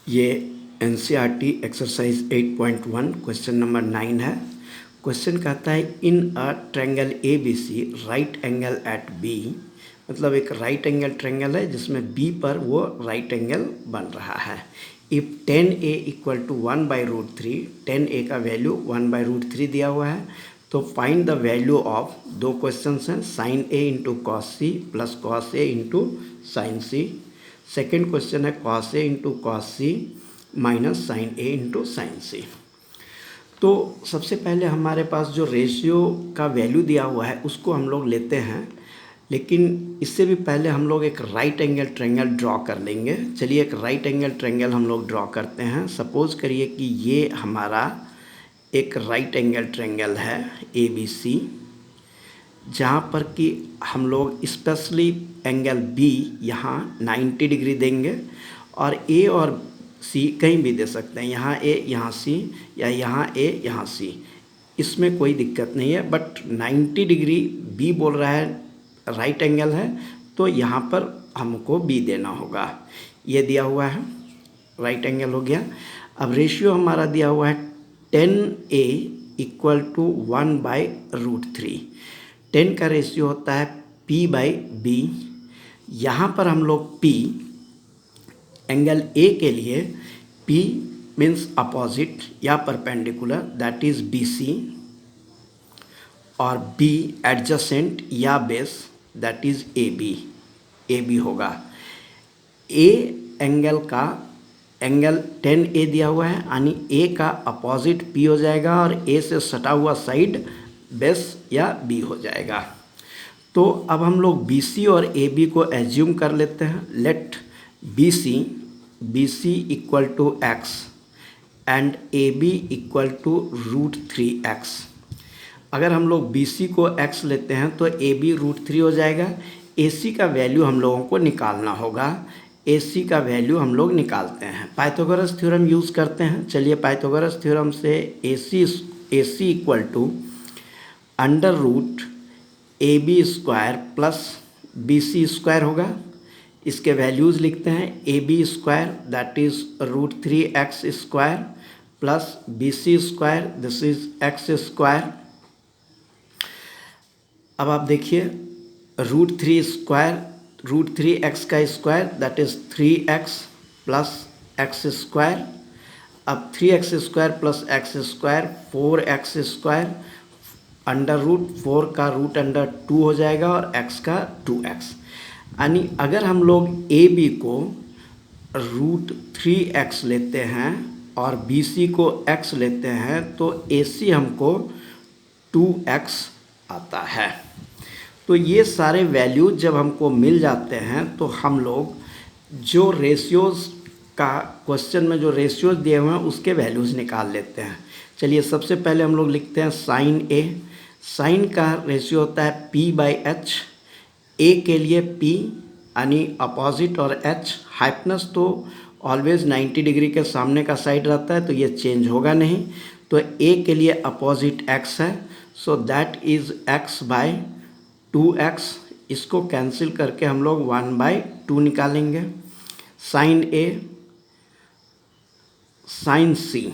ये NCERT exercise 8.1 question number 9 है। Question कहता है in a triangle A B C right angle at B, मतलब एक राइट एंगल ट्रायंगल है जिसमें बी पर वो राइट एंगल बन रहा है। If 10a equal to 1/√3, 10a का वैल्यू 1/√3 दिया हुआ है, तो फाइंड द वैल्यू ऑफ, दो क्वेश्चन हैं, sine A into cos C plus cos A into sine C. Second question है cos A into cos C minus sine A into sine C. तो सबसे पहले हमारे पास जो रेशियो का वैल्यू दिया हुआ है उसको हम लोग लेते हैं, लेकिन इससे भी पहले हम लोग एक राइट एंगल ट्रायंगल ड्रॉ कर लेंगे। चलिए एक राइट एंगल ट्रायंगल हम लोग ड्रॉ करते हैं। सपोज़ करिए कि ये हमारा एक राइट एंगल ट्रायंगल है ए बी सी, जहाँ पर कि हम लोग स्पेशली एंगल बी यहाँ 90 डिग्री देंगे और ए और सी कहीं भी दे सकते हैं, यहाँ ए यहाँ सी या यहाँ ए यहाँ सी, इसमें कोई दिक्कत नहीं है। बट 90 डिग्री बी बोल रहा है राइट एंगल है, तो यहाँ पर हमको बी देना होगा। ये दिया हुआ है, राइट एंगल हो गया। अब रेशियो हमारा दिया हुआ है 10a इक्वल टू 1/√3। 10 का रेशियो होता है p/b। यहाँ पर हम लोग p एंगल a के लिए p मीन्स अपोजिट या परपेंडिकुलर, दैट इज BC, और b एडजेसेंट या बेस, दैट इज AB होगा। a एंगल का एंगल 10a दिया हुआ है, यानी a का अपोजिट p हो जाएगा और a से सटा हुआ साइड बेस या b हो जाएगा। तो अब हम लोग BC और AB को एज्यूम कर लेते हैं। Let BC equal to x and AB equal to √3x। अगर हम लोग BC को x लेते हैं तो AB √3 हो जाएगा। AC का वैल्यू हम लोगों को निकालना होगा। AC का वैल्यू हम लोग निकालते हैं, पाइथागोरस थ्योरम यूज़ करते हैं। चलिए पाइथागोरस थ्योरम से AC equal to √AB² plus BC² होगा। इसके वैल्यूज़ लिखते हैं। AB² that is √3x² plus BC² this is x²। अब आप देखिए √3x का square that is 3x plus x²। अब 3x² प्लस x² 4x², √4 का √2 हो जाएगा और x का 2x। यानी अगर हम लोग AB को √3x लेते हैं और BC को x लेते हैं तो AC हमको 2x आता है। तो ये सारे वैल्यू जब हमको मिल जाते हैं तो हम लोग जो रेशियोज़ का क्वेश्चन में जो रेशियोज़ दिए हुए हैं उसके वैल्यूज़ निकाल लेते हैं। चलिए सबसे पहले हम लोग लिखते हैं साइन ए। साइन का रेशियो होता है p/h। a के लिए p यानी अपोजिट और h, हाइपनस तो ऑलवेज 90 डिग्री के सामने का साइड रहता है तो ये चेंज होगा नहीं। तो a के लिए अपोजिट x है, सो दैट इज़ x/2x। इसको कैंसिल करके हम लोग 1/2 निकालेंगे। Sine a sine c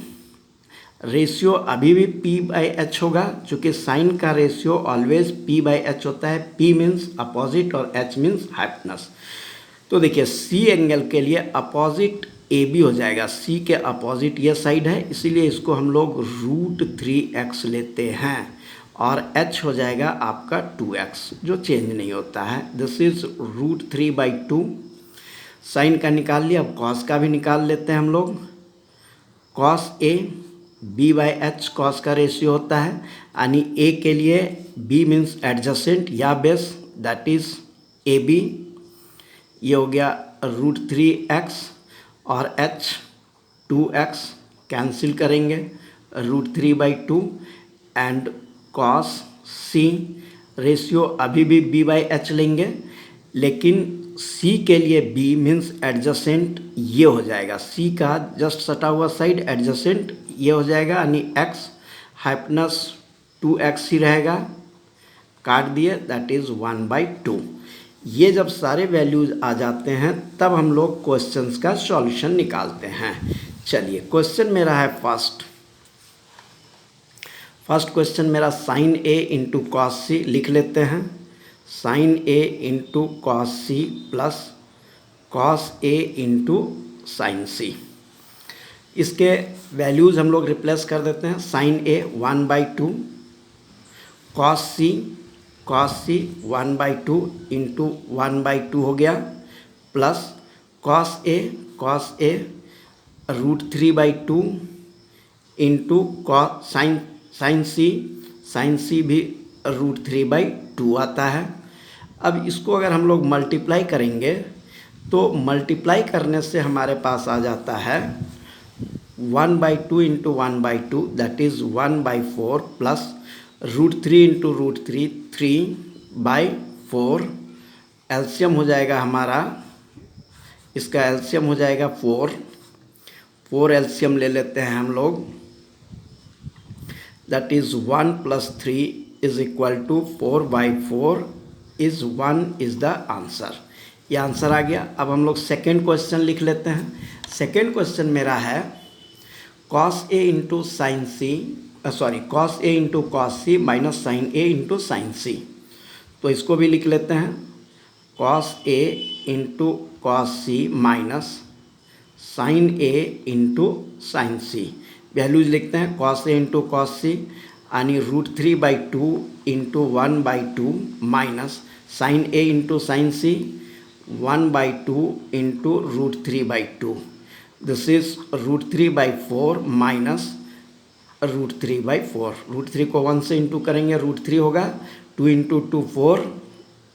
ratio अभी भी p/h होगा, चूँकि साइन का रेशियो ऑलवेज p/h होता है। p मीन्स अपोजिट और h मीन्स हाइपनस। तो देखिए c एंगल के लिए अपोजिट AB हो जाएगा। c के अपोजिट ये साइड है, इसीलिए इसको हम लोग √3x लेते हैं और h हो जाएगा आपका 2x जो चेंज नहीं होता है। This is √3/2। साइन का निकाल लिया, अब कॉस का भी निकाल लेते हैं हम लोग। कॉस A B/h कॉस का रेशियो होता है, यानी A के लिए B मीन्स एडजेसेंट या बेस, दैट इज AB। ये हो गया √3x और h 2x कैंसिल करेंगे, √3/2 एंड कॉस C रेशियो अभी भी B/h लेंगे, लेकिन C के लिए B मीन्स एडजेसेंट ये हो जाएगा। C का जस्ट सटा हुआ साइड एडजेसेंट ये हो जाएगा, यानी x हाइपनस 2x ही रहेगा, काट दिए, दैट इज़ 1/2। ये जब सारे वैल्यूज आ जाते हैं तब हम लोग क्वेश्चंस का सॉल्यूशन निकालते हैं। चलिए क्वेश्चन मेरा है फर्स्ट क्वेश्चन मेरा sine A into cos C लिख लेते हैं। Sine A into cos C plus cos A into sine C. इसके वैल्यूज़ हम लोग रिप्लेस कर देते हैं। Sine A 1/2, cos C 1/2 into 1/2 हो गया, plus cos A √3/2 into sine C भी √3/2 आता है। अब इसको अगर हम लोग मल्टीप्लाई करेंगे तो मल्टीप्लाई करने से हमारे पास आ जाता है 1/2 into 1/2 that is 1/4 plus √3 into √3 3/4। LCM हो जाएगा हमारा, इसका एलसीएम हो जाएगा 4 एलसीएम ले लेते हैं हम लोग, that is 1 + 3 = 4/4 is 1 is the answer. ये आंसर आ गया। अब हम लोग सेकेंड क्वेश्चन लिख लेते हैं। सेकेंड क्वेश्चन मेरा है cos A into cos C minus sine A into sine C. तो इसको भी लिख लेते हैं, cos A into cos C minus sine A into sine C. Values लिखते हैं, cos A into cos C यानी √3/2 into 1/2 minus sine A into sine C 1/2 into √3/2। This is √3/4 minus √3/4। √3 को 1 से इंटू करेंगे √3 होगा, 2 इंटू 2 4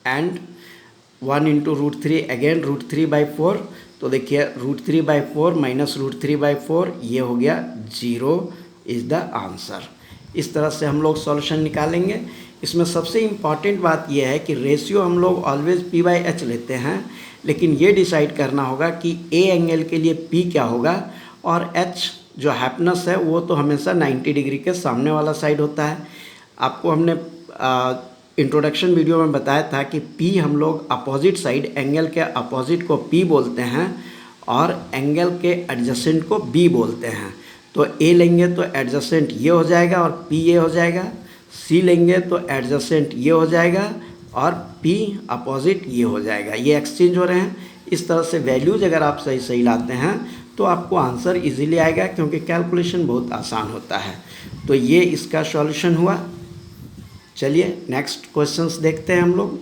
एंड 1 इंटू √3 अगेन √3/4। तो देखिए √3/4 minus √3/4 ये हो गया 0 इज़ द आंसर। इस तरह से हम लोग सॉल्यूशन निकालेंगे। इसमें सबसे इम्पॉर्टेंट बात यह है कि रेशियो हम लोग ऑलवेज P/H लेते हैं, लेकिन ये डिसाइड करना होगा कि ए एंगल के लिए P क्या होगा और H जो हैपनेस है वो तो हमेशा 90 डिग्री के सामने वाला साइड होता है। आपको हमने इंट्रोडक्शन वीडियो में बताया था कि P हम लोग अपोजिट साइड, एंगल के अपोजिट को P बोलते हैं और एंगल के एडजेसेंट को B बोलते हैं। तो A लेंगे तो एडजेसेंट ये हो जाएगा और P ये हो जाएगा, C लेंगे तो एडजेसेंट ये हो जाएगा और P अपोजिट ये हो जाएगा। ये एक्सचेंज हो रहे हैं। इस तरह से वैल्यूज अगर आप सही लाते हैं तो आपको आंसर इजीली आएगा, क्योंकि कैलकुलेशन बहुत आसान होता है। तो ये इसका सॉल्यूशन हुआ। चलिए नेक्स्ट क्वेश्चंस देखते हैं हम लोग।